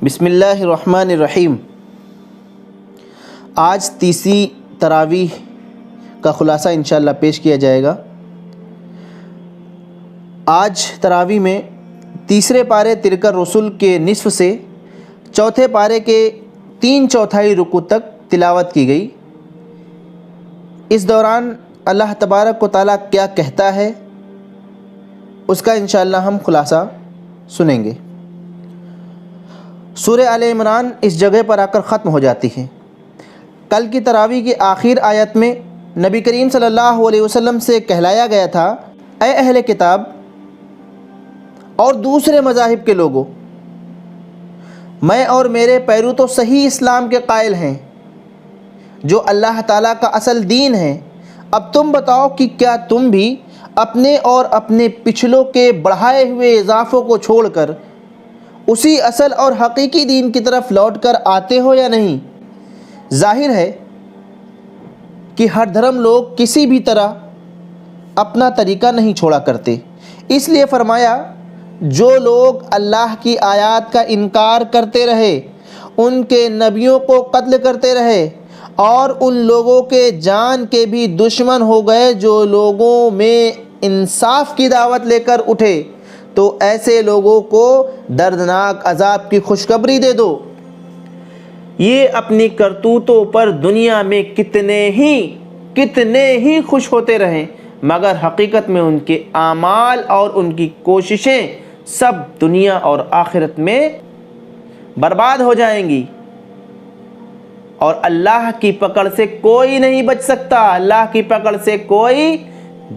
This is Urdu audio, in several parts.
بسم اللہ الرحمن الرحیم۔ آج تیسری تراویح کا خلاصہ انشاءاللہ پیش کیا جائے گا۔ آج تراویح میں تیسرے پارے تلک الرسل کے نصف سے چوتھے پارے کے 3/4 رکوع تک تلاوت کی گئی۔ اس دوران اللہ تبارک و تعالیٰ کیا کہتا ہے اس کا انشاءاللہ ہم خلاصہ سنیں گے۔ سورہ آل عمران اس جگہ پر آ کر ختم ہو جاتی ہے۔ کل کی تراویح کی آخر آیت میں نبی کریم صلی اللہ علیہ وسلم سے کہلایا گیا تھا، اے اہل کتاب اور دوسرے مذاہب کے لوگوں، میں اور میرے پیرو تو صحیح اسلام کے قائل ہیں جو اللہ تعالیٰ کا اصل دین ہے۔ اب تم بتاؤ کہ کیا تم بھی اپنے اور اپنے پچھلوں کے بڑھائے ہوئے اضافوں کو چھوڑ کر اسی اصل اور حقیقی دین کی طرف لوٹ کر آتے ہو یا نہیں؟ ظاہر ہے کہ ہر دھرم لوگ کسی بھی طرح اپنا طریقہ نہیں چھوڑا کرتے، اس لیے فرمایا جو لوگ اللہ کی آیات کا انکار کرتے رہے، ان کے نبیوں کو قتل کرتے رہے اور ان لوگوں کے جان کے بھی دشمن ہو گئے جو لوگوں میں انصاف کی دعوت لے کر اٹھے، تو ایسے لوگوں کو دردناک عذاب کی خوشخبری دے دو۔ یہ اپنی کرتوتوں پر دنیا میں کتنے ہی خوش ہوتے رہیں، مگر حقیقت میں ان کے اعمال اور ان کی کوششیں سب دنیا اور آخرت میں برباد ہو جائیں گی، اور اللہ کی پکڑ سے کوئی نہیں بچ سکتا۔ اللہ کی پکڑ سے کوئی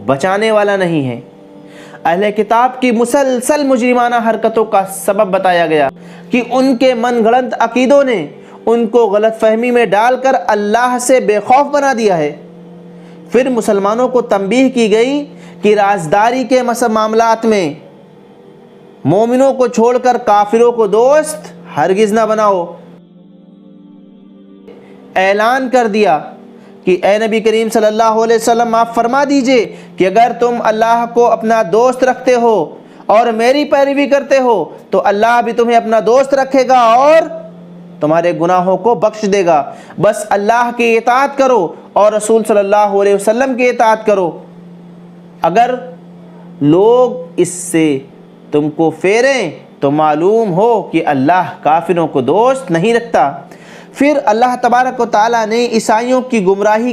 بچانے والا نہیں ہے۔ اہل کتاب کی مسلسل مجرمانہ حرکتوں کا سبب بتایا گیا کہ ان کے من گھڑنت عقیدوں نے ان کو غلط فہمی میں ڈال کر اللہ سے بے خوف بنا دیا ہے۔ پھر مسلمانوں کو تنبیہ کی گئی کہ رازداری کے معاملات میں مومنوں کو چھوڑ کر کافروں کو دوست ہرگز نہ بناؤ۔ اعلان کر دیا کہ اے نبی کریم صلی اللہ علیہ وسلم، آپ فرما دیجئے کہ اگر تم اللہ کو اپنا دوست رکھتے ہو اور میری پیروی کرتے ہو تو اللہ بھی تمہیں اپنا دوست رکھے گا اور تمہارے گناہوں کو بخش دے گا۔ بس اللہ کی اطاعت کرو اور رسول صلی اللہ علیہ وسلم کی اطاعت کرو۔ اگر لوگ اس سے تم کو پھیریں تو معلوم ہو کہ اللہ کافروں کو دوست نہیں رکھتا۔ پھر اللہ تبارک و تعالیٰ نے عیسائیوں کی گمراہی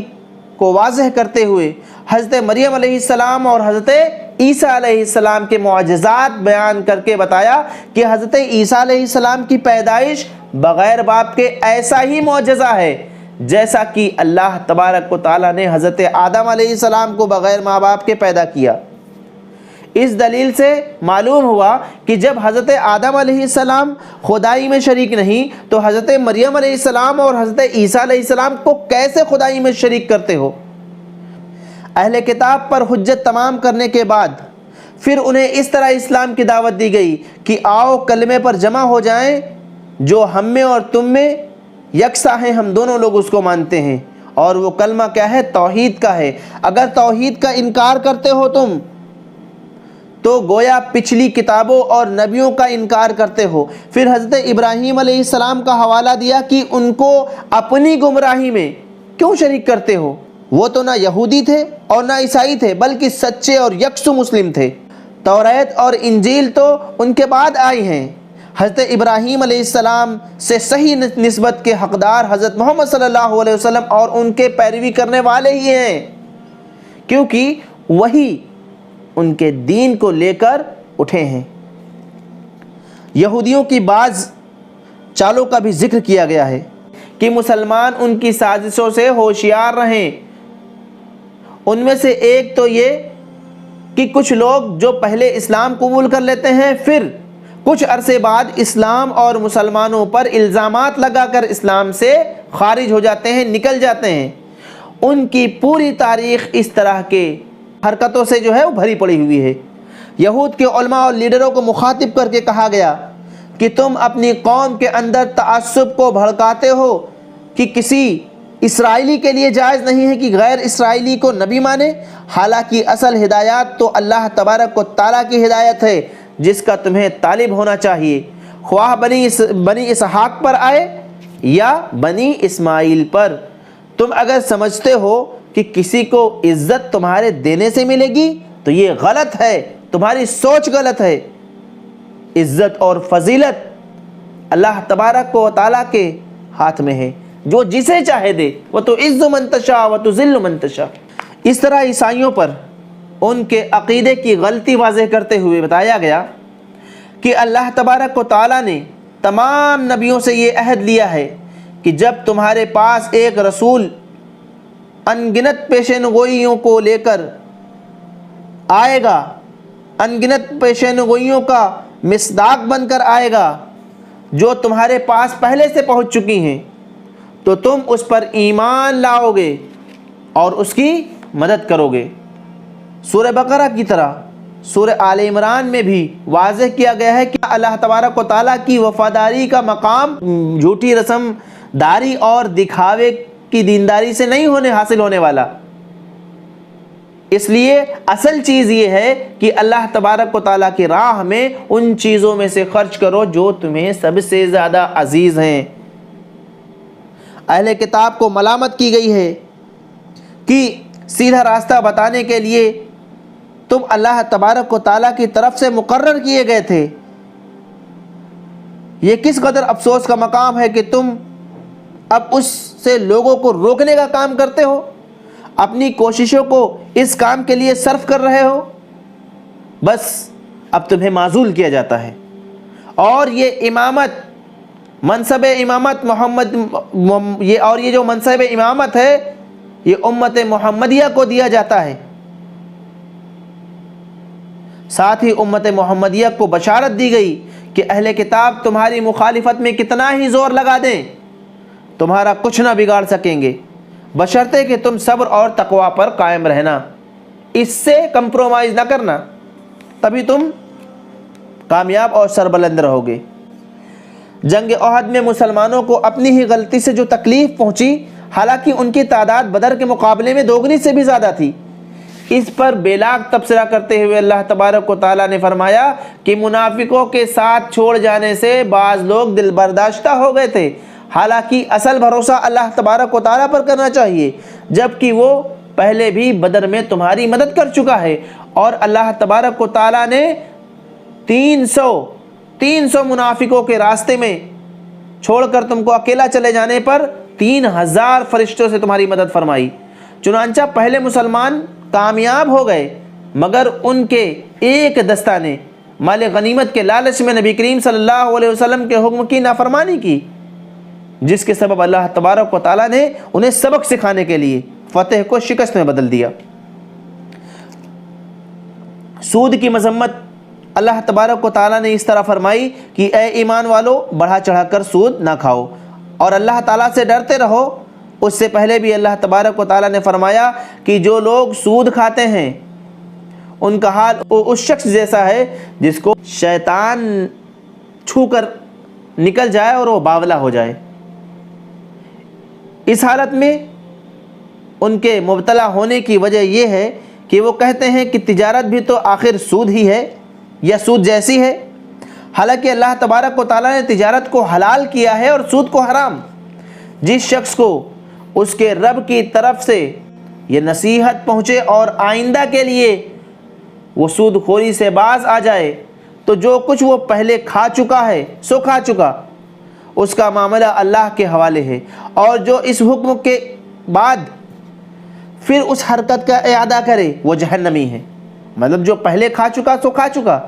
کو واضح کرتے ہوئے حضرت مریم علیہ السلام اور حضرت عیسیٰ علیہ السلام کے معجزات بیان کر کے بتایا کہ حضرت عیسیٰ علیہ السلام کی پیدائش بغیر باپ کے ایسا ہی معجزہ ہے جیسا کہ اللہ تبارک و تعالیٰ نے حضرت آدم علیہ السلام کو بغیر ماں باپ کے پیدا کیا۔ اس دلیل سے معلوم ہوا کہ جب حضرت آدم علیہ السلام خدائی میں شریک نہیں تو حضرت مریم علیہ السلام اور حضرت عیسیٰ علیہ السلام کو کیسے خدائی میں شریک کرتے ہو؟ اہل کتاب پر حجت تمام کرنے کے بعد پھر انہیں اس طرح اسلام کی دعوت دی گئی کہ آؤ کلمے پر جمع ہو جائیں، جو ہم میں اور تم میں یکساں ہیں، ہم دونوں لوگ اس کو مانتے ہیں، اور وہ کلمہ کیا ہے؟ توحید کا ہے۔ اگر توحید کا انکار کرتے ہو تم تو گویا پچھلی کتابوں اور نبیوں کا انکار کرتے ہو۔ پھر حضرت ابراہیم علیہ السلام کا حوالہ دیا کہ ان کو اپنی گمراہی میں کیوں شریک کرتے ہو؟ وہ تو نہ یہودی تھے اور نہ عیسائی تھے بلکہ سچے اور یکسو مسلم تھے۔ توریت اور انجیل تو ان کے بعد آئی ہیں۔ حضرت ابراہیم علیہ السلام سے صحیح نسبت کے حقدار حضرت محمد صلی اللہ علیہ وسلم اور ان کے پیروی کرنے والے ہی ہیں، کیونکہ وہی ان کے دین کو لے کر اٹھے ہیں۔ یہودیوں کی بعض چالوں کا بھی ذکر کیا گیا ہے کہ مسلمان ان کی سازشوں سے ہوشیار رہیں۔ ان میں سے ایک تو یہ کہ کچھ لوگ جو پہلے اسلام قبول کر لیتے ہیں پھر کچھ عرصے بعد اسلام اور مسلمانوں پر الزامات لگا کر اسلام سے خارج ہو جاتے ہیں، نکل جاتے ہیں۔ ان کی پوری تاریخ اس طرح کے حرکتوں سے جو ہے وہ بھری پڑی ہوئی ہے۔ یہود کے علماء اور لیڈروں کو مخاطب کر کے کہا گیا کہ تم اپنی قوم کے اندر تعصب کو بھڑکاتے ہو کہ کسی اسرائیلی کے لیے جائز نہیں ہے کہ غیر اسرائیلی کو نبی مانے، حالانکہ اصل ہدایات تو اللہ تبارک و تعالیٰ کی ہدایت ہے جس کا تمہیں طالب ہونا چاہیے۔ خواہ بنی اسحاق پر آئے یا بنی اسماعیل پر۔ تم اگر سمجھتے ہو کہ کسی کو عزت تمہارے دینے سے ملے گی تو یہ غلط ہے، تمہاری سوچ غلط ہے۔ عزت اور فضیلت اللہ تبارک و تعالیٰ کے ہاتھ میں ہے، جو جسے چاہے دے، وَتُعِزُّ مَن تَشَاءُ وَتُذِلُّ مَن تَشَاءُ۔ اس طرح عیسائیوں پر ان کے عقیدے کی غلطی واضح کرتے ہوئے بتایا گیا کہ اللہ تبارک و تعالیٰ نے تمام نبیوں سے یہ عہد لیا ہے کہ جب تمہارے پاس ایک رسول ان گنت پیشین گوئیوں کو لے کر آئے گا، ان گنت پیشین گوئیوں کا مصداق بن کر آئے گا جو تمہارے پاس پہلے سے پہنچ چکی ہیں، تو تم اس پر ایمان لاؤ گے اور اس کی مدد کرو گے۔ سورہ بقرہ کی طرح سورہ آل عمران میں بھی واضح کیا گیا ہے کہ اللہ تبارک و تعالیٰ کی وفاداری کا مقام جھوٹی رسم داری اور دکھاوے کی دینداری سے نہیں حاصل ہونے والا۔ اس لیے اصل چیز یہ ہے کہ اللہ تبارک و تعالیٰ کی راہ میں ان چیزوں میں سے خرچ کرو جو تمہیں سب سے زیادہ عزیز ہیں۔ اہل کتاب کو ملامت کی گئی ہے کہ سیدھا راستہ بتانے کے لیے تم اللہ تبارک و تعالیٰ کی طرف سے مقرر کیے گئے تھے۔ یہ کس قدر افسوس کا مقام ہے کہ تم اب اس سے لوگوں کو روکنے کا کام کرتے ہو، اپنی کوششوں کو اس کام کے لیے صرف کر رہے ہو، بس اب تمہیں معزول کیا جاتا ہے۔ اور یہ امامت، منصب امامت یہ جو منصب امامت ہے یہ امت محمدیہ کو دیا جاتا ہے۔ ساتھ ہی امت محمدیہ کو بشارت دی گئی کہ اہل کتاب تمہاری مخالفت میں کتنا ہی زور لگا دیں تمہارا کچھ نہ بگاڑ سکیں گے، بشرطے کہ تم صبر اور تقوی پر قائم رہنا، اس سے کمپرومائز نہ کرنا، تبھی تم کامیاب اور سربلند رہو گے۔ جنگ احد میں مسلمانوں کو اپنی ہی غلطی سے جو تکلیف پہنچی، حالانکہ ان کی تعداد بدر کے مقابلے میں دوگنی سے بھی زیادہ تھی، اس پر بے لاگ تبصرہ کرتے ہوئے اللہ تبارک و تعالیٰ نے فرمایا کہ منافقوں کے ساتھ چھوڑ جانے سے بعض لوگ دل برداشتہ ہو گئے تھے، حالانکہ اصل بھروسہ اللہ تبارک و تعالیٰ پر کرنا چاہیے، جبکہ وہ پہلے بھی بدر میں تمہاری مدد کر چکا ہے۔ اور اللہ تبارک و تعالیٰ نے 300 منافقوں کے راستے میں چھوڑ کر تم کو اکیلا چلے جانے پر 3000 فرشتوں سے تمہاری مدد فرمائی۔ چنانچہ پہلے مسلمان کامیاب ہو گئے، مگر ان کے ایک دستہ نے مال غنیمت کے لالچ میں نبی کریم صلی اللہ علیہ وسلم کے حکم کی نافرمانی کی، جس کے سبب اللہ تبارک و تعالیٰ نے انہیں سبق سکھانے کے لیے فتح کو شکست میں بدل دیا۔ سود کی مذمت اللہ تبارک و تعالیٰ نے اس طرح فرمائی کہ اے ایمان والو، بڑھا چڑھا کر سود نہ کھاؤ اور اللہ تعالیٰ سے ڈرتے رہو۔ اس سے پہلے بھی اللہ تبارک و تعالیٰ نے فرمایا کہ جو لوگ سود کھاتے ہیں ان کا حال اس شخص جیسا ہے جس کو شیطان چھو کر نکل جائے اور وہ باولا ہو جائے۔ اس حالت میں ان کے مبتلا ہونے کی وجہ یہ ہے کہ وہ کہتے ہیں کہ تجارت بھی تو آخر سود ہی ہے یا سود جیسی ہے، حالانکہ اللہ تبارک و تعالیٰ نے تجارت کو حلال کیا ہے اور سود کو حرام۔ جس شخص کو اس کے رب کی طرف سے یہ نصیحت پہنچے اور آئندہ کے لیے وہ سود خوری سے باز آ جائے تو جو کچھ وہ پہلے کھا چکا ہے سو کھا چکا، اس کا معاملہ اللہ کے حوالے ہے، اور جو اس حکم کے بعد پھر اس حرکت کا اعادہ کرے وہ جہنمی ہے۔ مطلب جو پہلے کھا چکا سو کھا چکا،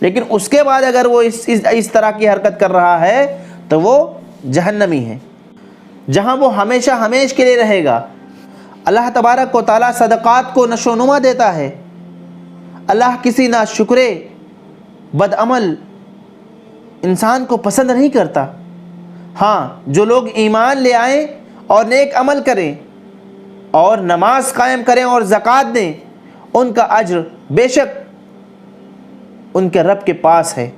لیکن اس کے بعد اگر وہ اس طرح کی حرکت کر رہا ہے تو وہ جہنمی ہے، جہاں وہ ہمیشہ ہمیش کے لیے رہے گا۔ اللہ تبارک و تعالیٰ صدقات کو نشو و نما دیتا ہے۔ اللہ کسی ناشکرے بدعمل انسان کو پسند نہیں کرتا۔ ہاں، جو لوگ ایمان لے آئیں اور نیک عمل کریں اور نماز قائم کریں اور زکوٰۃ دیں، ان کا اجر بے شک ان کے رب کے پاس ہے،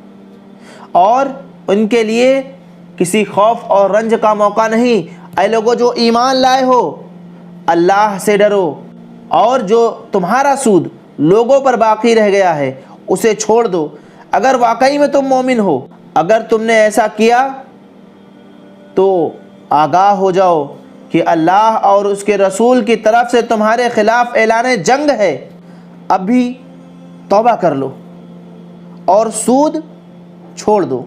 اور ان کے لیے کسی خوف اور رنج کا موقع نہیں۔ اے لوگوں جو ایمان لائے ہو، اللہ سے ڈرو، اور جو تمہارا سود لوگوں پر باقی رہ گیا ہے اسے چھوڑ دو۔ اگر واقعی میں تم مومن ہو، اگر تم نے ایسا کیا تو آگاہ ہو جاؤ کہ اللہ اور اس کے رسول کی طرف سے تمہارے خلاف اعلان جنگ ہے، اب بھی توبہ کر لو اور سود چھوڑ دو،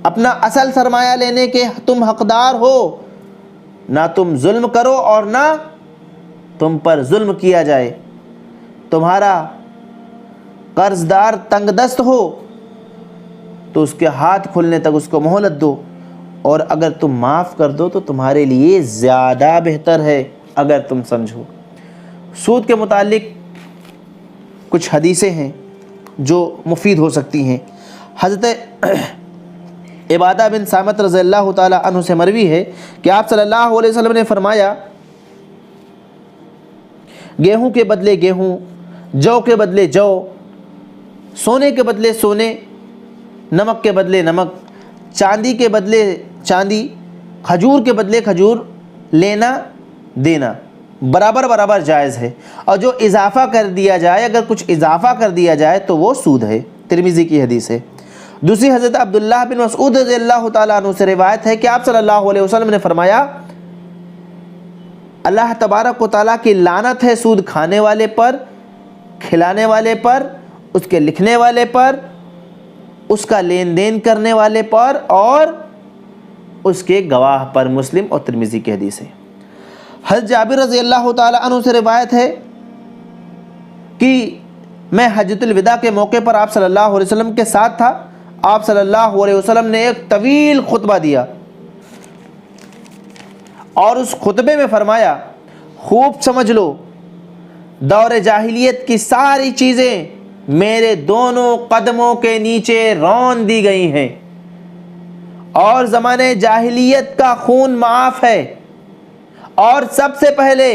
اپنا اصل سرمایہ لینے کے تم حقدار ہو، نہ تم ظلم کرو اور نہ تم پر ظلم کیا جائے، تمہارا قرض دار تنگ دست ہو تو اس کے ہاتھ کھلنے تک اس کو مہلت دو، اور اگر تم معاف کر دو تو تمہارے لیے زیادہ بہتر ہے اگر تم سمجھو۔ سود کے متعلق کچھ حدیثیں ہیں جو مفید ہو سکتی ہیں۔ حضرت عبادہ بن صامت رضی اللہ تعالی عنہ سے مروی ہے کہ آپ صلی اللہ علیہ وسلم نے فرمایا، گیہوں کے بدلے گیہوں، جو کے بدلے جو، سونے کے بدلے سونے، نمک کے بدلے نمک، چاندی کے بدلے چاندی، کھجور کے بدلے کھجور لینا دینا برابر برابر جائز ہے، اور جو اضافہ کر دیا جائے، اگر کچھ اضافہ کر دیا جائے تو وہ سود ہے۔ ترمذی کی حدیث ہے۔ دوسری حضرت عبداللہ بن مسعود رضی اللہ تعالیٰ عنہ سے روایت ہے کہ آپ صلی اللہ علیہ وسلم نے فرمایا، اللہ تبارک و تعالیٰ کی لعنت ہے سود کھانے والے پر، کھلانے والے پر، اس کے لکھنے والے پر، اس کا لین دین کرنے والے پر، اور اس کے گواہ پر۔ مسلم اور ترمذی کی حدیث ہے۔ حضرت جابر رضی اللہ تعالیٰ عنہ سے روایت ہے کہ میں حجۃ الوداع کے موقع پر آپ صلی اللہ علیہ وسلم کے ساتھ تھا۔ آپ صلی اللہ علیہ وسلم نے ایک طویل خطبہ دیا اور اس خطبے میں فرمایا، خوب سمجھ لو، دور جاہلیت کی ساری چیزیں میرے دونوں قدموں کے نیچے رون دی گئی ہیں، اور زمانے جاہلیت کا خون معاف ہے، اور سب سے پہلے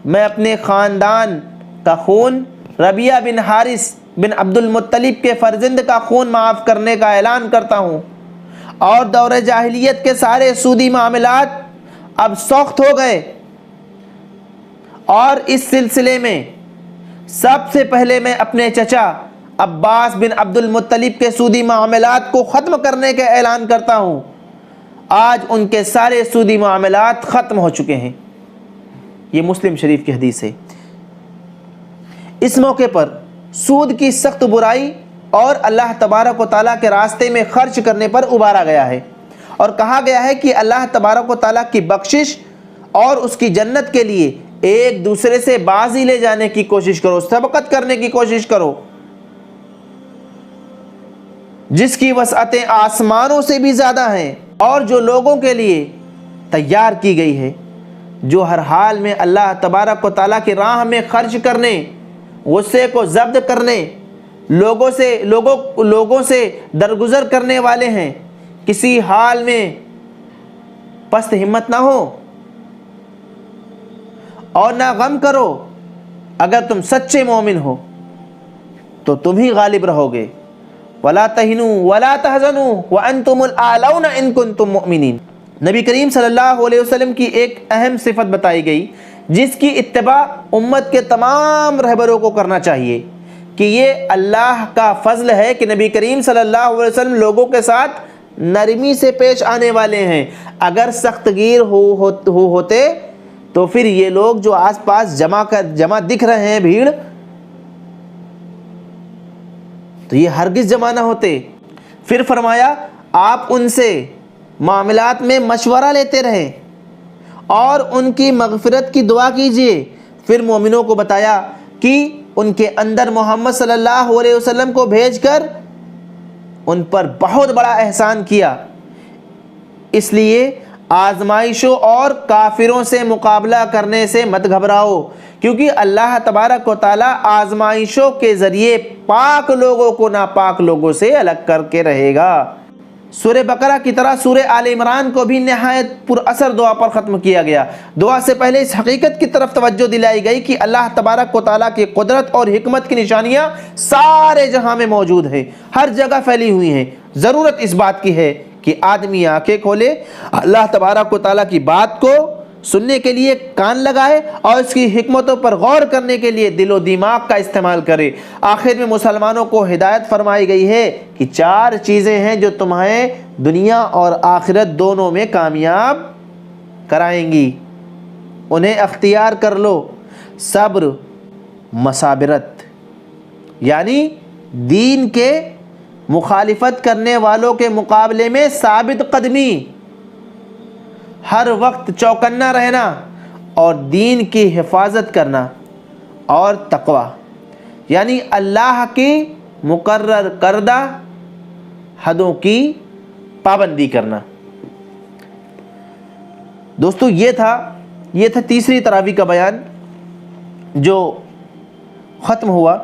میں اپنے خاندان کا خون ربیعہ بن حارث بن عبد المطلب کے فرزند کا خون معاف کرنے کا اعلان کرتا ہوں، اور دور جاہلیت کے سارے سودی معاملات اب سخت ہو گئے، اور اس سلسلے میں سب سے پہلے میں اپنے چچا عباس بن عبد المطلب کے سودی معاملات کو ختم کرنے کا اعلان کرتا ہوں۔ آج ان کے سارے سودی معاملات ختم ہو چکے ہیں۔ یہ مسلم شریف کی حدیث ہے۔ اس موقع پر سود کی سخت برائی اور اللہ تبارک و تعالیٰ کے راستے میں خرچ کرنے پر ابھارا گیا ہے، اور کہا گیا ہے کہ اللہ تبارک و تعالیٰ کی بخشش اور اس کی جنت کے لیے ایک دوسرے سے بازی لے جانے کی کوشش کرو، سبقت کرنے کی کوشش کرو، جس کی وسعتیں آسمانوں سے بھی زیادہ ہیں، اور جو لوگوں کے لیے تیار کی گئی ہے، جو ہر حال میں اللہ تبارک و تعالیٰ کی راہ میں خرچ کرنے، غصے کو ضبط کرنے، لوگوں سے درگزر کرنے والے ہیں، کسی حال میں پست ہمت نہ ہو اور نہ غم کرو۔ اگر تم سچے مومن ہو تو تم ہی غالب رہو گے۔ وَلَا تَهِنُوا وَلَا تَحْزَنُوا وَأَنْتُمُ الْأَعْلَوْنَ إِن كُنتُم مُؤْمِنِينَ۔ نبی کریم صلی اللہ علیہ وسلم کی ایک اہم صفت بتائی گئی جس کی اتباع امت کے تمام رہبروں کو کرنا چاہیے، کہ یہ اللہ کا فضل ہے کہ نبی کریم صلی اللہ علیہ وسلم لوگوں کے ساتھ نرمی سے پیش آنے والے ہیں۔ اگر سخت گیر ہوتے تو پھر یہ لوگ جو آس پاس جمع دکھ رہے ہیں بھیڑ، تو یہ ہرگز جمع نہ ہوتے۔ پھر فرمایا، آپ ان سے معاملات میں مشورہ لیتے رہیں اور ان کی مغفرت کی دعا کیجیے۔ پھر مومنوں کو بتایا کہ ان کے اندر محمد صلی اللہ علیہ وسلم کو بھیج کر ان پر بہت بڑا احسان کیا، اس لیے آزمائشوں اور کافروں سے مقابلہ کرنے سے مت گھبراؤ، کیونکہ اللہ تبارک و تعالیٰ آزمائشوں کے ذریعے پاک لوگوں کو ناپاک لوگوں سے الگ کر کے رہے گا۔ سورہ بقرہ کی طرح سورہ آل عمران کو بھی نہایت پر اثر دعا پر ختم کیا گیا۔ دعا سے پہلے اس حقیقت کی طرف توجہ دلائی گئی کہ اللہ تبارک و تعالیٰ کی قدرت اور حکمت کی نشانیاں سارے جہاں میں موجود ہیں، ہر جگہ پھیلی ہوئی ہیں۔ ضرورت اس بات کی ہے کہ آدمی آنکھیں کھولے، اللہ تبارک و تعالیٰ کی بات کو سننے کے لیے کان لگائے اور اس کی حکمتوں پر غور کرنے کے لیے دل و دماغ کا استعمال کرے۔ آخر میں مسلمانوں کو ہدایت فرمائی گئی ہے کہ 4 چیزیں ہیں جو تمہیں دنیا اور آخرت دونوں میں کامیاب کرائیں گی، انہیں اختیار کر لو۔ صبر، مصابرت، یعنی دین کے مخالفت کرنے والوں کے مقابلے میں ثابت قدمی، ہر وقت چوکنا رہنا اور دین کی حفاظت کرنا، اور تقوی یعنی اللہ کی مقرر کردہ حدوں کی پابندی کرنا۔ دوستو یہ تھا تیسری تراویح کا بیان جو ختم ہوا۔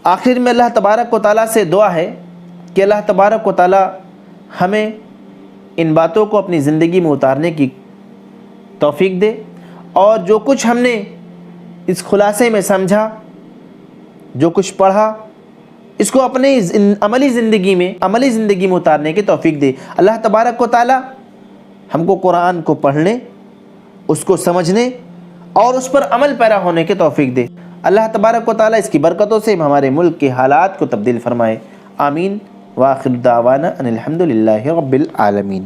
آخر میں اللہ تبارک و تعالیٰ سے دعا ہے کہ اللہ تبارک و تعالیٰ ہمیں ان باتوں کو اپنی زندگی میں اتارنے کی توفیق دے، اور جو کچھ ہم نے اس خلاصے میں سمجھا، جو کچھ پڑھا، اس کو اپنی عملی زندگی میں اتارنے کی توفیق دے۔ اللہ تبارک و تعالیٰ ہم کو قرآن کو پڑھنے، اس کو سمجھنے اور اس پر عمل پیرا ہونے کی توفیق دے۔ اللہ تبارک و تعالیٰ اس کی برکتوں سے ہمارے ملک کے حالات کو تبدیل فرمائے۔ آمین۔ وآخر دعوانا ان الحمد للہ رب العالمین۔